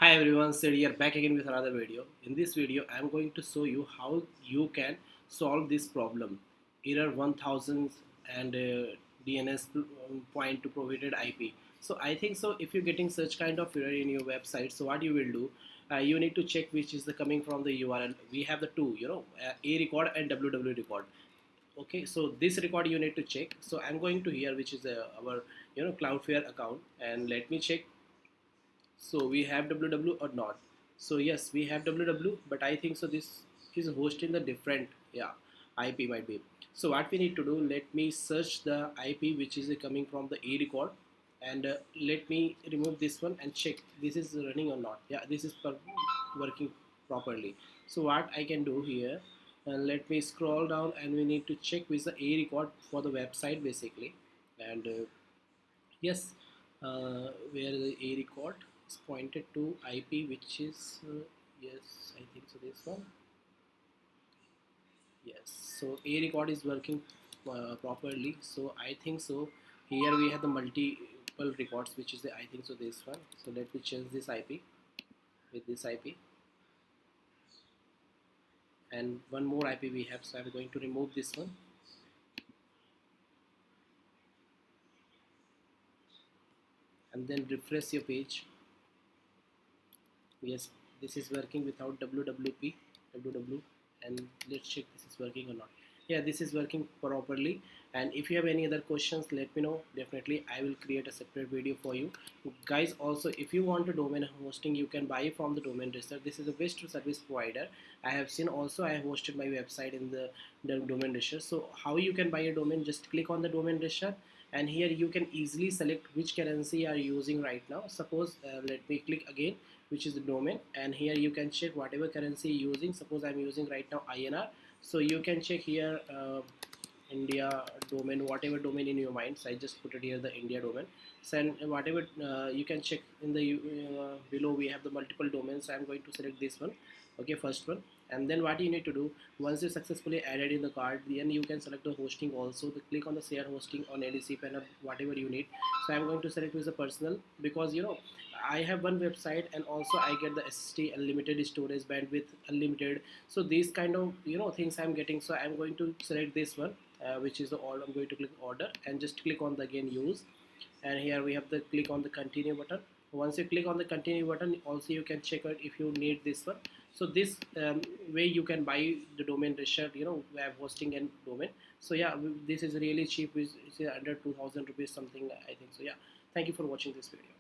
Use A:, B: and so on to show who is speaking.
A: Hi everyone, Sid here back again with another video. In this video, I am going to show you how you can solve this problem. Error 1000 and DNS point to provided IP. So I think so if you're getting such kind of error in your website, so what you will do, you need to check which is the coming from the URL. We have the two, A record and www record. Okay, so this record you need to check. So I'm going to here, which is our Cloudflare account, and let me check. So we have www or not. So yes, we have www, but I think so this is hosting the different, yeah, IP might be. So what we need to do, let me search the IP which is coming from the A record, and let me remove this one and check this is running or not. Yeah, this is working properly. So what I can do here, and let me scroll down, and we need to check with the A record for the website basically. And yes, where the A record is pointed to IP, which is yes, I think so. This one, yes. So A record is working properly. So I think so. Here we have the multiple records, which is the I think so. This one. So let me change this IP with this IP, and one more IP we have. So I'm going to remove this one, and then refresh your page. Yes, this is working without www, and let's check this is working or not. Yeah, this is working properly. And if you have any other questions, let me know. Definitely I will create a separate video for you guys. Also, if you want a domain hosting, you can buy from the domain register. This is the best service provider I have seen. Also, I have hosted my website in the domain register. So how you can buy a domain, just click on the domain register, and here you can easily select which currency you are using right now. Suppose let me click again, which is the domain, and here you can check whatever currency you're using. Suppose I'm using right now INR, so you can check here India domain, whatever domain in your mind. So I just put it here, the India domain. So and whatever you can check in the below, we have the multiple domains. So I'm going to select this one, okay, first one. And then what you need to do, once you successfully added in the card, then you can select the hosting also. The click on the share hosting on ADC pen, whatever you need. So I'm going to select with the personal, because I have one website, and also I get the SSD unlimited, storage bandwidth unlimited. So these kind of things I'm getting. So I'm going to select this one, which is the order. I'm going to click order and just click on the again use, and here we have the click on the continue button. Once you click on the continue button, also you can check out if you need this one. So this way you can buy the domain register, web hosting and domain. So yeah, this is really cheap. It's under 2000 rupees something, I think so. Yeah, thank you for watching this video.